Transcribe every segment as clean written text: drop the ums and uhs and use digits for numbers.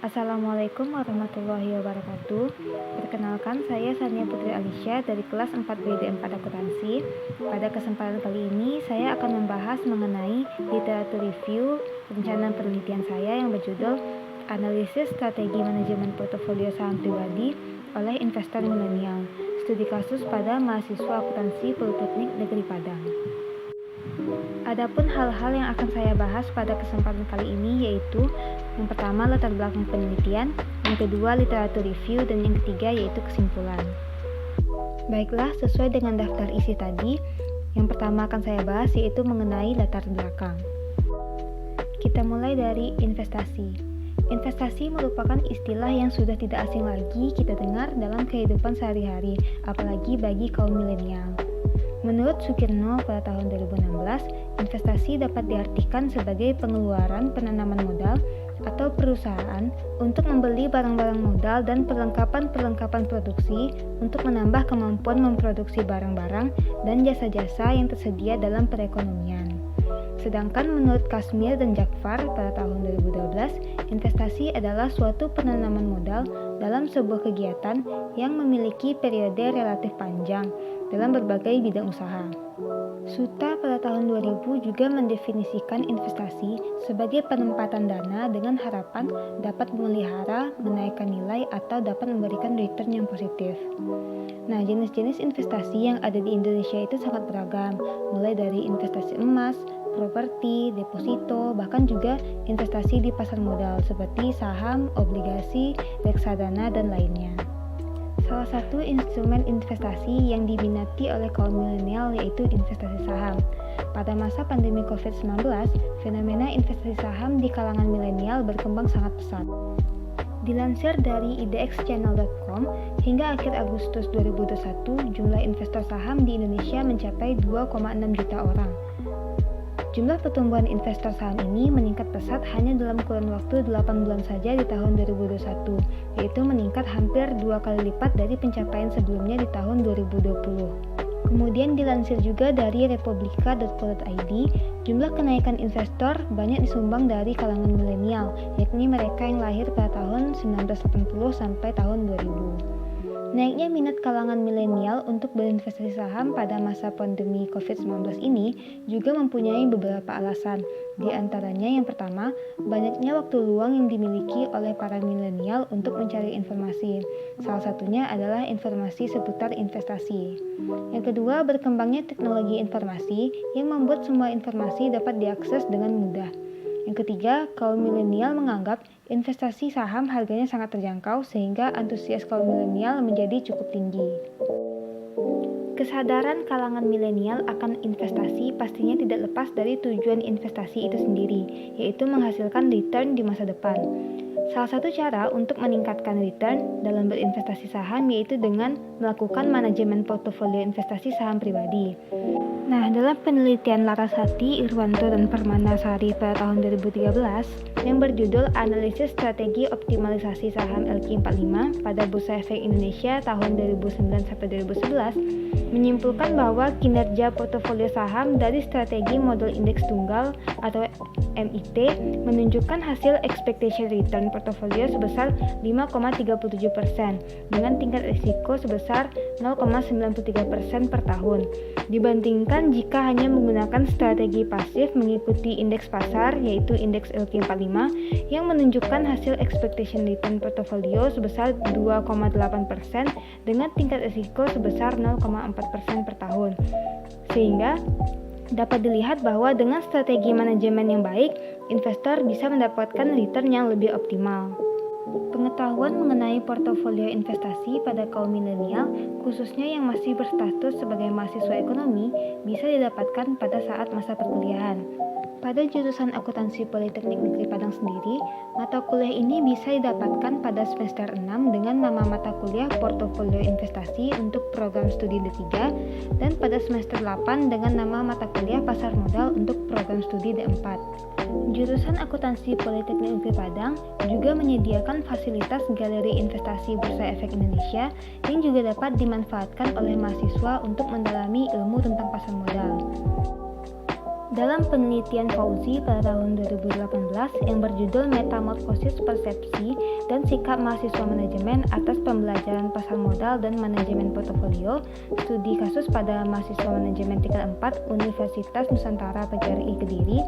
Assalamualaikum warahmatullahi wabarakatuh. Perkenalkan, saya Sania Putri Alisya dari kelas 4 BD 4 Akuntansi. Pada kesempatan kali ini, saya akan membahas mengenai literatur review rencana penelitian saya yang berjudul Analisis Strategi Manajemen Portofolio Saham Pribadi oleh Investor Milenial, studi kasus pada mahasiswa akuntansi Politeknik Negeri Padang. Adapun hal-hal yang akan saya bahas pada kesempatan kali ini yaitu yang pertama latar belakang penelitian, yang kedua literatur review, dan yang ketiga yaitu kesimpulan. Baiklah, sesuai dengan daftar isi tadi, yang pertama akan saya bahas yaitu mengenai latar belakang. Kita mulai dari investasi. Investasi merupakan istilah yang sudah tidak asing lagi kita dengar dalam kehidupan sehari-hari, apalagi bagi kaum milenial. Menurut Sukirno pada tahun 2016, investasi dapat diartikan sebagai pengeluaran penanaman modal atau perusahaan untuk membeli barang-barang modal dan perlengkapan-perlengkapan produksi untuk menambah kemampuan memproduksi barang-barang dan jasa-jasa yang tersedia dalam perekonomian. Sedangkan menurut Kasmir dan Jakfar pada tahun 2012, investasi adalah suatu penanaman modal dalam sebuah kegiatan yang memiliki periode relatif panjang dalam berbagai bidang usaha. Suta pada tahun 2000 juga mendefinisikan investasi sebagai penempatan dana dengan harapan dapat memelihara, menaikkan nilai, atau dapat memberikan return yang positif. Nah, jenis-jenis investasi yang ada di Indonesia itu sangat beragam, mulai dari investasi emas, properti, deposito, bahkan juga investasi di pasar modal seperti saham, obligasi, reksadana, dan lainnya. Salah satu instrumen investasi yang diminati oleh kaum milenial yaitu investasi saham. Pada masa pandemi COVID-19, fenomena investasi saham di kalangan milenial berkembang sangat pesat. Dilansir dari idxchannel.com, hingga akhir Agustus 2021, jumlah investor saham di Indonesia mencapai 2,6 juta orang. Jumlah pertumbuhan investor saham ini meningkat pesat hanya dalam kurun waktu 8 bulan saja di tahun 2021, yaitu meningkat hampir 2 kali lipat dari pencapaian sebelumnya di tahun 2020. Kemudian dilansir juga dari republika.co.id, jumlah kenaikan investor banyak disumbang dari kalangan milenial, yakni mereka yang lahir pada tahun 1980 sampai tahun 2000. Naiknya minat kalangan milenial untuk berinvestasi saham pada masa pandemi COVID-19 ini juga mempunyai beberapa alasan. Di antaranya yang pertama, banyaknya waktu luang yang dimiliki oleh para milenial untuk mencari informasi. Salah satunya adalah informasi seputar investasi. Yang kedua, berkembangnya teknologi informasi yang membuat semua informasi dapat diakses dengan mudah. Yang ketiga, kaum milenial menganggap investasi saham harganya sangat terjangkau sehingga antusias kaum milenial menjadi cukup tinggi. Kesadaran kalangan milenial akan investasi pastinya tidak lepas dari tujuan investasi itu sendiri, yaitu menghasilkan return di masa depan. Salah satu cara untuk meningkatkan return dalam berinvestasi saham yaitu dengan melakukan manajemen portofolio investasi saham pribadi. Nah, dalam penelitian Larasati, Irwanto, dan Permanasari pada tahun 2013 yang berjudul Analisis Strategi Optimalisasi Saham LQ45 pada Bursa Efek Indonesia tahun 2009-2011 menyimpulkan bahwa kinerja portofolio saham dari strategi model indeks tunggal atau MIT menunjukkan hasil expectation return portofolio sebesar 5,37% dengan tingkat risiko sebesar 0,93% per tahun dibandingkan jika hanya menggunakan strategi pasif mengikuti indeks pasar yaitu indeks LQ45 yang menunjukkan hasil expectation return portofolio sebesar 2,8% dengan tingkat risiko sebesar 0,4% per tahun. Sehingga dapat dilihat bahwa dengan strategi manajemen yang baik, investor bisa mendapatkan return yang lebih optimal. Pengetahuan mengenai portofolio investasi pada kaum milenial, khususnya yang masih berstatus sebagai mahasiswa ekonomi, bisa didapatkan pada saat masa perkuliahan. Pada jurusan akuntansi Politeknik Negeri Padang sendiri, mata kuliah ini bisa didapatkan pada semester 6 dengan nama mata kuliah Portofolio Investasi untuk program studi D3 dan pada semester 8 dengan nama mata kuliah Pasar Modal untuk program studi D4. Jurusan akuntansi Politeknik Negeri Padang juga menyediakan fasilitas galeri investasi Bursa Efek Indonesia yang juga dapat dimanfaatkan oleh mahasiswa untuk mendalami ilmu tentang pasar modal. Dalam penelitian Fauzi pada tahun 2018 yang berjudul Metamorfosis Persepsi dan Sikap Mahasiswa Manajemen atas Pembelajaran Pasar Modal dan Manajemen Portofolio, studi kasus pada mahasiswa manajemen tingkat 4 Universitas Nusantara PGRI Kediri,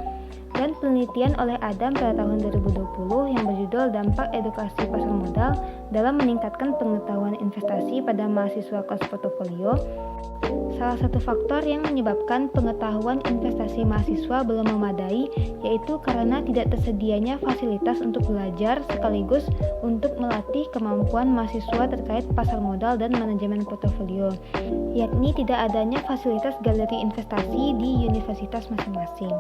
dan penelitian oleh Adam pada tahun 2020 yang berjudul Dampak Edukasi Pasar Modal dalam Meningkatkan Pengetahuan Investasi pada Mahasiswa Kelas Portofolio. Salah satu faktor yang menyebabkan pengetahuan investasi mahasiswa belum memadai yaitu karena tidak tersedianya fasilitas untuk belajar sekaligus untuk melatih kemampuan mahasiswa terkait pasar modal dan manajemen portofolio, yakni tidak adanya fasilitas galeri investasi di universitas masing-masing.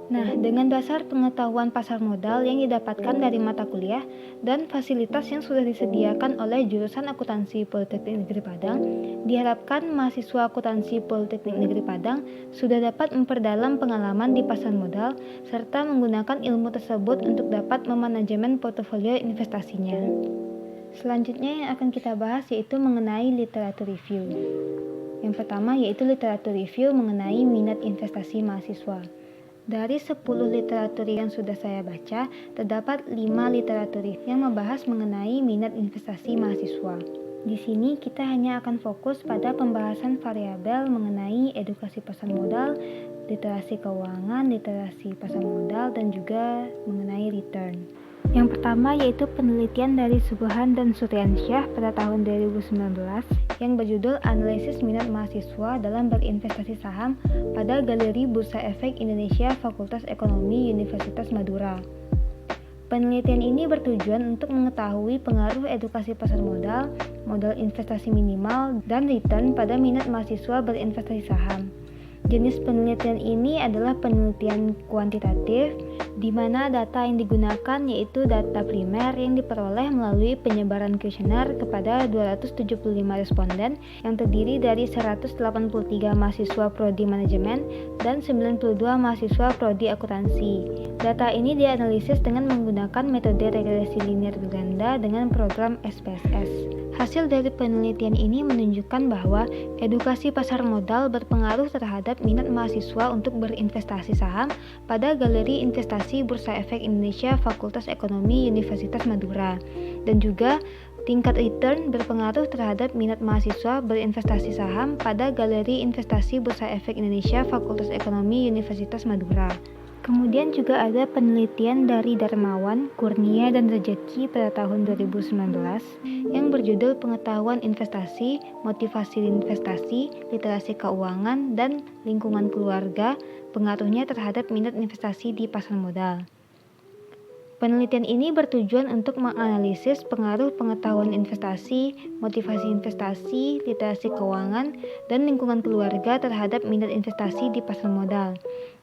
Nah, dengan dasar pengetahuan pasar modal yang didapatkan dari mata kuliah dan fasilitas yang sudah disediakan oleh jurusan Akuntansi Politeknik Negeri Padang, diharapkan mahasiswa Akuntansi Politeknik Negeri Padang sudah dapat memperdalam pengalaman di pasar modal serta menggunakan ilmu tersebut untuk dapat memanajemen portofolio investasinya. Selanjutnya yang akan kita bahas yaitu mengenai literatur review. Yang pertama yaitu literatur review mengenai minat investasi mahasiswa. Dari 10 literatur yang sudah saya baca, terdapat 5 literatur yang membahas mengenai minat investasi mahasiswa. Di sini kita hanya akan fokus pada pembahasan variabel mengenai edukasi pasar modal, literasi keuangan, literasi pasar modal, dan juga mengenai return. Yang pertama yaitu penelitian dari Subhan dan Suryansyah pada tahun 2019 yang berjudul Analisis Minat Mahasiswa dalam Berinvestasi Saham pada Galeri Bursa Efek Indonesia Fakultas Ekonomi Universitas Madura. Penelitian ini bertujuan untuk mengetahui pengaruh edukasi pasar modal, modal investasi minimal, dan return pada minat mahasiswa berinvestasi saham. Jenis penelitian ini adalah penelitian kuantitatif, di mana data yang digunakan yaitu data primer yang diperoleh melalui penyebaran kuesioner kepada 275 responden yang terdiri dari 183 mahasiswa prodi manajemen dan 92 mahasiswa prodi akuntansi. Data ini dianalisis dengan menggunakan metode regresi linear ganda dengan program SPSS. Hasil dari penelitian ini menunjukkan bahwa edukasi pasar modal berpengaruh terhadap minat mahasiswa untuk berinvestasi saham pada Galeri Investasi Bursa Efek Indonesia Fakultas Ekonomi Universitas Madura, dan juga tingkat return berpengaruh terhadap minat mahasiswa berinvestasi saham pada Galeri Investasi Bursa Efek Indonesia Fakultas Ekonomi Universitas Madura. Kemudian juga ada penelitian dari Darmawan, Kurnia, dan Rezeki pada tahun 2019 yang berjudul Pengetahuan Investasi, Motivasi Investasi, Literasi Keuangan, dan Lingkungan Keluarga, Pengaruhnya Terhadap Minat Investasi di Pasar Modal. Penelitian ini bertujuan untuk menganalisis pengaruh pengetahuan investasi, motivasi investasi, literasi keuangan, dan lingkungan keluarga terhadap minat investasi di pasar modal.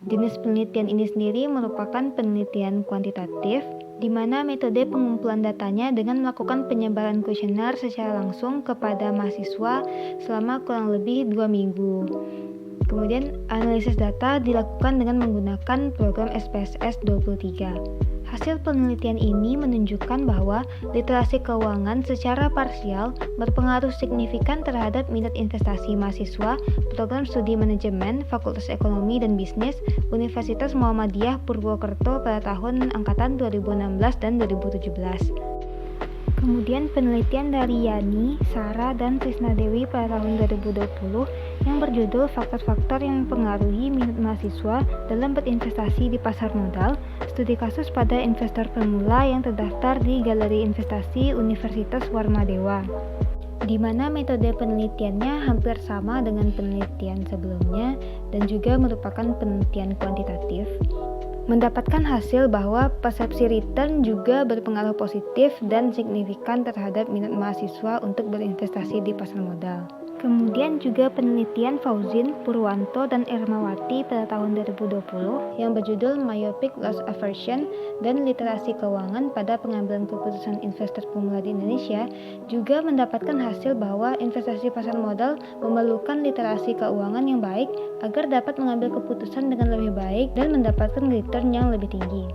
Jenis penelitian ini sendiri merupakan penelitian kuantitatif, di mana metode pengumpulan datanya dengan melakukan penyebaran kuesioner secara langsung kepada mahasiswa selama kurang lebih 2 minggu. Kemudian analisis data dilakukan dengan menggunakan program SPSS 23. Hasil penelitian ini menunjukkan bahwa literasi keuangan secara parsial berpengaruh signifikan terhadap minat investasi mahasiswa program studi manajemen Fakultas Ekonomi dan Bisnis Universitas Muhammadiyah Purwokerto pada tahun angkatan 2016 dan 2017. Kemudian penelitian dari Yani, Sarah, dan Trisna Dewi pada tahun 2020 yang berjudul Faktor-faktor yang mempengaruhi minat mahasiswa dalam berinvestasi di pasar modal, studi kasus pada investor pemula yang terdaftar di Galeri Investasi Universitas Warmadewa, di mana metode penelitiannya hampir sama dengan penelitian sebelumnya dan juga merupakan penelitian kuantitatif. Mendapatkan hasil bahwa persepsi return juga berpengaruh positif dan signifikan terhadap minat mahasiswa untuk berinvestasi di pasar modal. Kemudian juga penelitian Fauzin, Purwanto, dan Ermawati pada tahun 2020 yang berjudul Myopic Loss Aversion dan Literasi Keuangan pada Pengambilan Keputusan Investor Pemula di Indonesia juga mendapatkan hasil bahwa investasi pasar modal memerlukan literasi keuangan yang baik agar dapat mengambil keputusan dengan lebih baik dan mendapatkan return yang lebih tinggi.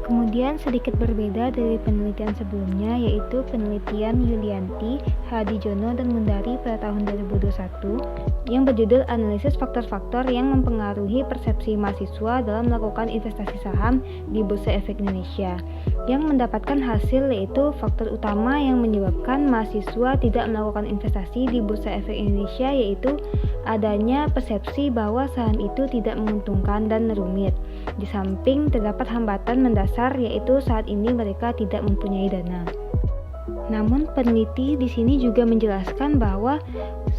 Kemudian sedikit berbeda dari penelitian sebelumnya, yaitu penelitian Yulianti, Hadijono, dan Mundari pada tahun 2021 yang berjudul Analisis Faktor-Faktor yang Mempengaruhi Persepsi Mahasiswa dalam Melakukan Investasi Saham di Bursa Efek Indonesia, yang mendapatkan hasil yaitu faktor utama yang menyebabkan mahasiswa tidak melakukan investasi di Bursa Efek Indonesia yaitu adanya persepsi bahwa saham itu tidak menguntungkan dan rumit. Di samping terdapat hambatan mendasar yaitu saat ini mereka tidak mempunyai dana. Namun peneliti di sini juga menjelaskan bahwa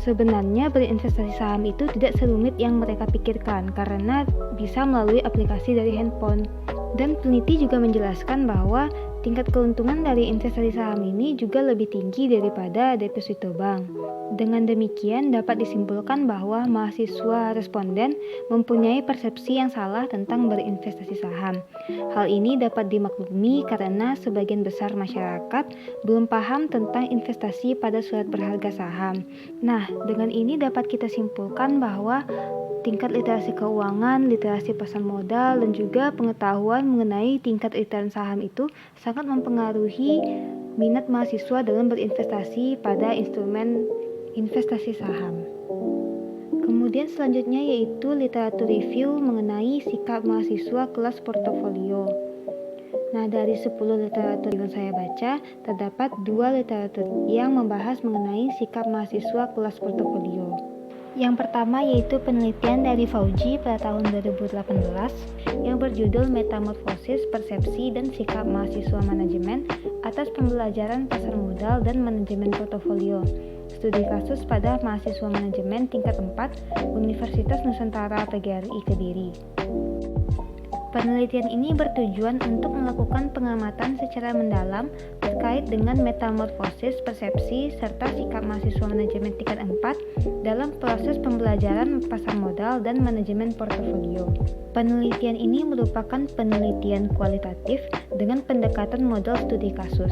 sebenarnya berinvestasi saham itu tidak serumit yang mereka pikirkan karena bisa melalui aplikasi dari handphone. Dan peneliti juga menjelaskan bahwa tingkat keuntungan dari investasi saham ini juga lebih tinggi daripada deposito bank. Dengan demikian dapat disimpulkan bahwa mahasiswa responden mempunyai persepsi yang salah tentang berinvestasi saham. Hal ini dapat dimaklumi karena sebagian besar masyarakat belum paham tentang investasi pada surat berharga saham. Nah, dengan ini dapat kita simpulkan bahwa tingkat literasi keuangan, literasi pasar modal, dan juga pengetahuan mengenai tingkat return saham itu sangat mempengaruhi minat mahasiswa dalam berinvestasi pada instrumen investasi saham. Kemudian selanjutnya yaitu literatur review mengenai sikap mahasiswa kelas portofolio. Nah, dari 10 literatur yang saya baca, terdapat 2 literatur yang membahas mengenai sikap mahasiswa kelas portofolio. Yang pertama yaitu penelitian dari Fauji pada tahun 2018 yang berjudul Metamorfosis Persepsi dan Sikap Mahasiswa Manajemen atas Pembelajaran Pasar Modal dan Manajemen Portofolio. Studi kasus pada mahasiswa manajemen tingkat 4 Universitas Nusantara PGRI Kediri. Penelitian ini bertujuan untuk melakukan pengamatan secara mendalam terkait dengan metamorfosis persepsi serta sikap mahasiswa manajemen tingkat 4 dalam proses pembelajaran pasar modal dan manajemen portofolio. Penelitian ini merupakan penelitian kualitatif dengan pendekatan model studi kasus.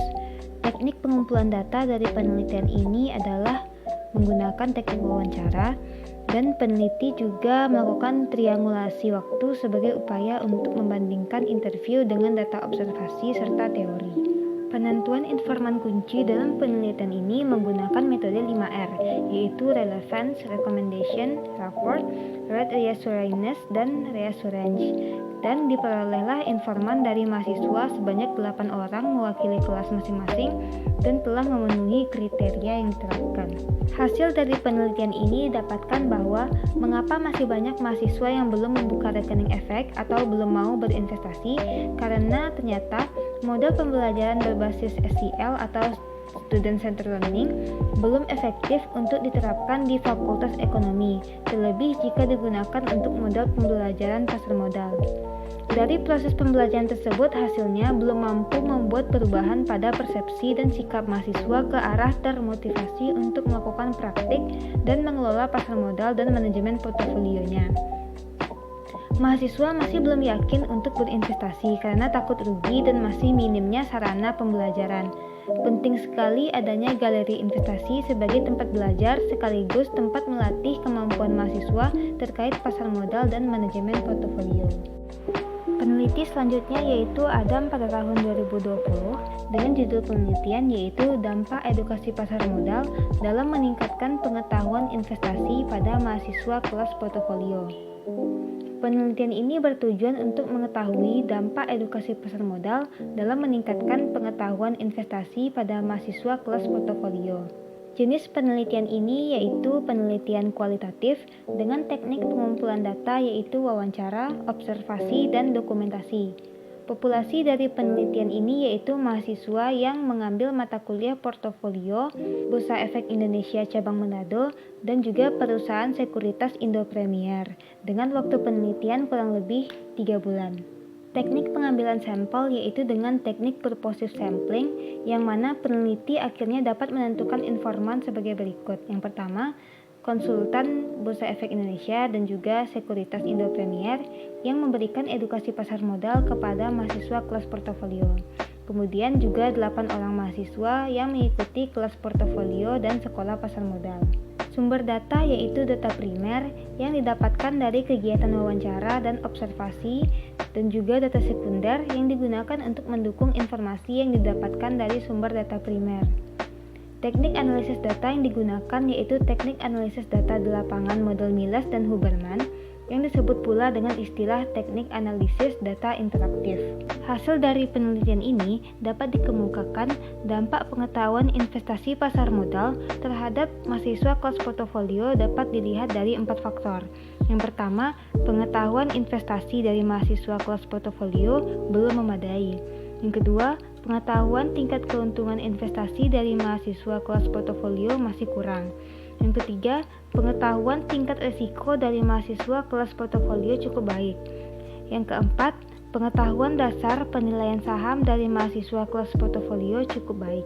Teknik pengumpulan data dari penelitian ini adalah menggunakan teknik wawancara, dan peneliti juga melakukan triangulasi waktu sebagai upaya untuk membandingkan interview dengan data observasi serta teori. Penentuan informan kunci dalam penelitian ini menggunakan metode 5R, yaitu Relevance, Recommendation, Rapport, Red Reassurances, dan Reassurance. Dan diperolehlah informan dari mahasiswa sebanyak 8 orang mewakili kelas masing-masing dan telah memenuhi kriteria yang diterapkan. Hasil dari penelitian ini dapatkan bahwa mengapa masih banyak mahasiswa yang belum membuka rekening efek atau belum mau berinvestasi karena ternyata model pembelajaran berbasis SCL atau Student Centered Learning belum efektif untuk diterapkan di Fakultas Ekonomi, terlebih jika digunakan untuk model pembelajaran pasar modal. Dari proses pembelajaran tersebut, hasilnya belum mampu membuat perubahan pada persepsi dan sikap mahasiswa ke arah termotivasi untuk melakukan praktik dan mengelola pasar modal dan manajemen portofolionya. Mahasiswa masih belum yakin untuk berinvestasi karena takut rugi dan masih minimnya sarana pembelajaran. Penting sekali adanya galeri investasi sebagai tempat belajar sekaligus tempat melatih kemampuan mahasiswa terkait pasar modal dan manajemen portofolio. Peneliti selanjutnya yaitu Adam pada tahun 2020 dengan judul penelitian yaitu Dampak Edukasi Pasar Modal dalam Meningkatkan Pengetahuan Investasi pada Mahasiswa Kelas Portofolio. Penelitian ini bertujuan untuk mengetahui dampak edukasi pasar modal dalam meningkatkan pengetahuan investasi pada mahasiswa kelas portofolio. Jenis penelitian ini yaitu penelitian kualitatif dengan teknik pengumpulan data yaitu wawancara, observasi, dan dokumentasi. Populasi dari penelitian ini yaitu mahasiswa yang mengambil mata kuliah portofolio, Bursa Efek Indonesia Cabang Manado, dan juga perusahaan sekuritas Indo Premier dengan waktu penelitian kurang lebih 3 bulan. Teknik pengambilan sampel yaitu dengan teknik purposive sampling yang mana peneliti akhirnya dapat menentukan informan sebagai berikut. Yang pertama, konsultan Bursa Efek Indonesia dan juga Sekuritas Indo Premier yang memberikan edukasi pasar modal kepada mahasiswa kelas portofolio. Kemudian juga 8 orang mahasiswa yang mengikuti kelas portofolio dan sekolah pasar modal. Sumber data yaitu data primer yang didapatkan dari kegiatan wawancara dan observasi, dan juga data sekunder yang digunakan untuk mendukung informasi yang didapatkan dari sumber data primer. Teknik analisis data yang digunakan yaitu teknik analisis data di lapangan model Miles dan Huberman, yang disebut pula dengan istilah teknik analisis data interaktif. Hasil dari penelitian ini dapat dikemukakan dampak pengetahuan investasi pasar modal terhadap mahasiswa kelas portofolio dapat dilihat dari 4 faktor. Yang pertama, pengetahuan investasi dari mahasiswa kelas portofolio belum memadai. Yang kedua, pengetahuan tingkat keuntungan investasi dari mahasiswa kelas portofolio masih kurang. Yang ketiga, pengetahuan tingkat risiko dari mahasiswa kelas portofolio cukup baik. Yang keempat, pengetahuan dasar penilaian saham dari mahasiswa kelas portofolio cukup baik.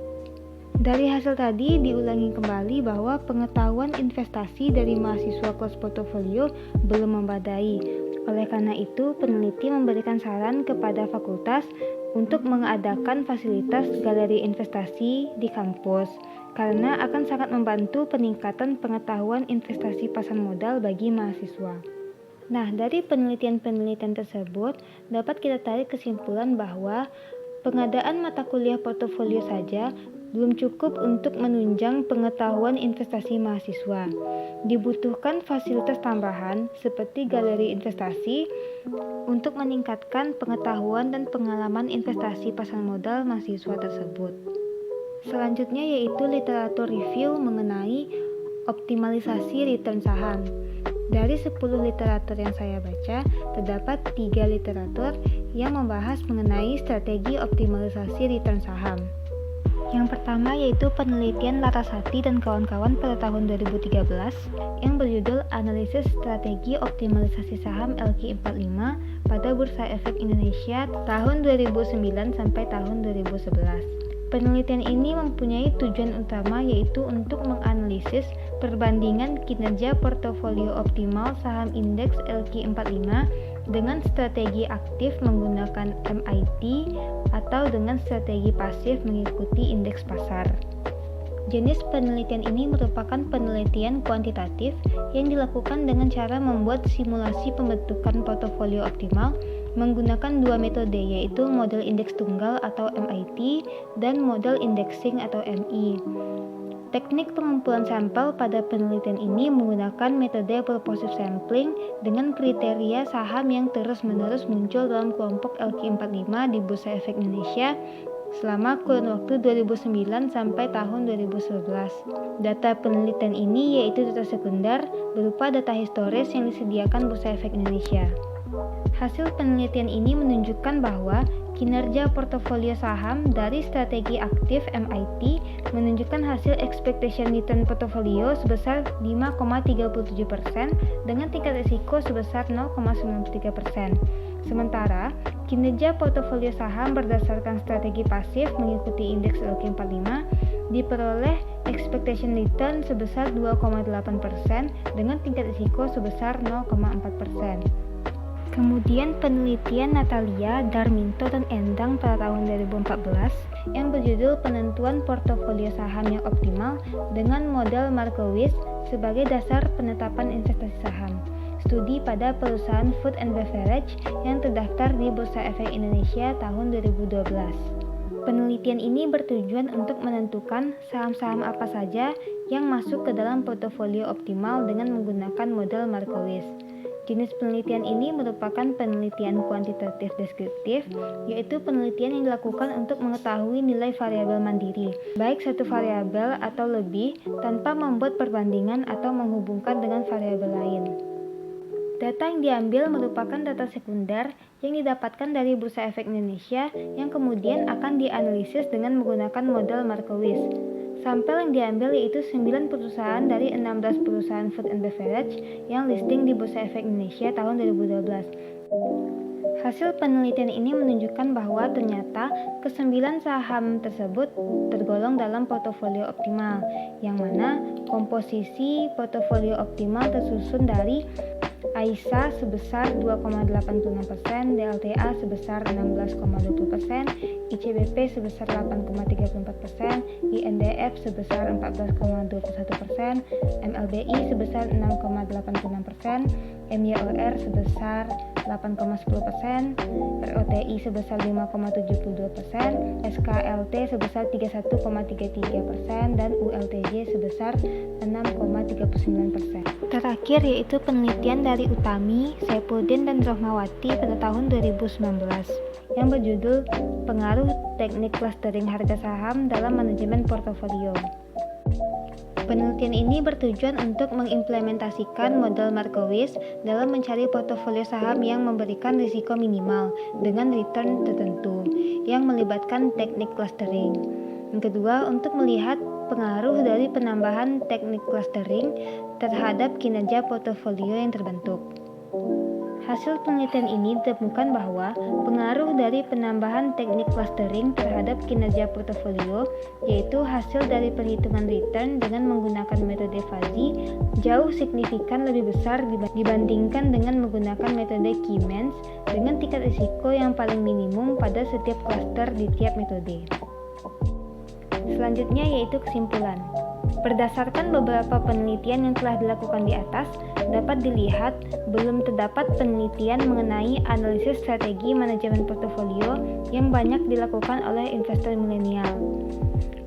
Dari hasil tadi diulangi kembali bahwa pengetahuan investasi dari mahasiswa kelas portofolio belum memadai. Oleh karena itu, peneliti memberikan saran kepada fakultas untuk mengadakan fasilitas galeri investasi di kampus, karena akan sangat membantu peningkatan pengetahuan investasi pasar modal bagi mahasiswa. Nah, dari penelitian-penelitian tersebut dapat kita tarik kesimpulan bahwa pengadaan mata kuliah portofolio saja belum cukup untuk menunjang pengetahuan investasi mahasiswa. Dibutuhkan fasilitas tambahan seperti galeri investasi untuk meningkatkan pengetahuan dan pengalaman investasi pasar modal mahasiswa tersebut. Selanjutnya yaitu literatur review mengenai optimalisasi return saham. Dari 10 literatur yang saya baca, terdapat 3 literatur yang membahas mengenai strategi optimalisasi return saham. Yang pertama yaitu penelitian Larasati dan kawan-kawan pada tahun 2013 yang berjudul Analisis Strategi Optimalisasi Saham LQ45 pada Bursa Efek Indonesia tahun 2009 sampai tahun 2011. Penelitian ini mempunyai tujuan utama yaitu untuk menganalisis perbandingan kinerja portofolio optimal saham indeks LQ45 dengan strategi aktif menggunakan MIT atau dengan strategi pasif mengikuti indeks pasar. Jenis penelitian ini merupakan penelitian kuantitatif yang dilakukan dengan cara membuat simulasi pembentukan portofolio optimal menggunakan 2 metode yaitu model indeks tunggal atau MIT dan model indexing atau MI. Teknik pengumpulan sampel pada penelitian ini menggunakan metode purposive sampling dengan kriteria saham yang terus-menerus muncul dalam kelompok LQ45 di Bursa Efek Indonesia selama kurun waktu 2009 sampai tahun 2011. Data penelitian ini yaitu data sekunder berupa data historis yang disediakan Bursa Efek Indonesia. Hasil penelitian ini menunjukkan bahwa kinerja portofolio saham dari strategi aktif MIT menunjukkan hasil expectation return portofolio sebesar 5,37% dengan tingkat risiko sebesar 0,93%. Sementara, kinerja portofolio saham berdasarkan strategi pasif mengikuti indeks LQ45 diperoleh expectation return sebesar 2,8% dengan tingkat risiko sebesar 0,4%. Kemudian penelitian Natalia, Darminto, dan Endang pada tahun 2014 yang berjudul Penentuan Portofolio Saham yang Optimal dengan Model Markowitz sebagai dasar penetapan investasi saham. Studi pada perusahaan food and beverage yang terdaftar di Bursa Efek Indonesia tahun 2012. Penelitian ini bertujuan untuk menentukan saham-saham apa saja yang masuk ke dalam portofolio optimal dengan menggunakan model Markowitz. Jenis penelitian ini merupakan penelitian kuantitatif deskriptif, yaitu penelitian yang dilakukan untuk mengetahui nilai variabel mandiri, baik satu variabel atau lebih, tanpa membuat perbandingan atau menghubungkan dengan variabel lain. Data yang diambil merupakan data sekunder yang didapatkan dari Bursa Efek Indonesia yang kemudian akan dianalisis dengan menggunakan model Markowitz. Sampel yang diambil yaitu 9 perusahaan dari 16 perusahaan food and beverage yang listing di Bursa Efek Indonesia tahun 2012. Hasil penelitian ini menunjukkan bahwa ternyata ke-9 saham tersebut tergolong dalam portofolio optimal, yang mana komposisi portofolio optimal tersusun dari AISA sebesar 2,86%, DLTA sebesar 16,20%, ICBP sebesar 8,34%, INDF sebesar 14,21%, MLBI sebesar 6,86%, MYOR sebesar 8,10%, ROTI sebesar 5,72%, SKLT sebesar 31,33%, dan ULTJ sebesar 6,39%. Terakhir yaitu penelitian dari Utami, Saipudin, dan Rohmawati pada tahun 2019 yang berjudul Pengaruh Teknik Clustering Harga Saham dalam Manajemen Portofolio. Penelitian ini bertujuan untuk mengimplementasikan model Markowitz dalam mencari portofolio saham yang memberikan risiko minimal dengan return tertentu yang melibatkan teknik clustering. Yang kedua, untuk melihat pengaruh dari penambahan teknik clustering terhadap kinerja portofolio yang terbentuk. Hasil penelitian ini ditemukan bahwa pengaruh dari penambahan teknik clustering terhadap kinerja portofolio, yaitu hasil dari perhitungan return dengan menggunakan metode fuzzy, jauh signifikan lebih besar dibandingkan dengan menggunakan metode Key-Mans dengan tingkat risiko yang paling minimum pada setiap cluster di tiap metode. Selanjutnya yaitu kesimpulan. Berdasarkan beberapa penelitian yang telah dilakukan di atas, dapat dilihat belum terdapat penelitian mengenai analisis strategi manajemen portofolio yang banyak dilakukan oleh investor milenial.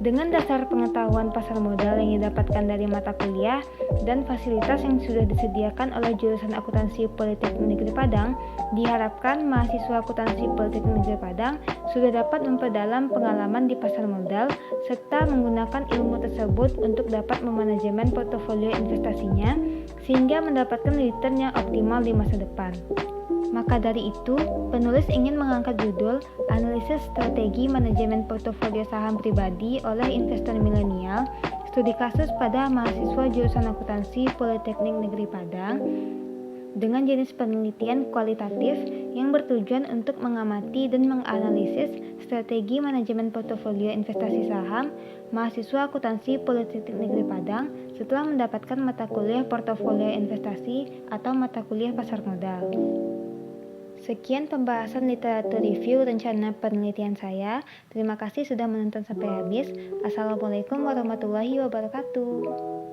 Dengan dasar pengetahuan pasar modal yang didapatkan dari mata kuliah dan fasilitas yang sudah disediakan oleh jurusan Akuntansi Politeknik Negeri Padang, diharapkan mahasiswa Akuntansi Politeknik Negeri Padang sudah dapat memperdalam pengalaman di pasar modal serta menggunakan ilmu tersebut untuk dapat memanajemen portofolio investasinya sehingga mendapatkan return yang optimal di masa depan. Maka dari itu, penulis ingin mengangkat judul Analisis Strategi Manajemen Portofolio Saham Pribadi oleh Investor Milenial, studi kasus pada mahasiswa jurusan Akuntansi Politeknik Negeri Padang, dengan jenis penelitian kualitatif yang bertujuan untuk mengamati dan menganalisis strategi manajemen portofolio investasi saham mahasiswa Akuntansi Politeknik Negeri Padang setelah mendapatkan mata kuliah portofolio investasi atau mata kuliah pasar modal. Sekian pembahasan literatur review rencana penelitian saya. Terima kasih sudah menonton sampai habis. Assalamualaikum warahmatullahi wabarakatuh.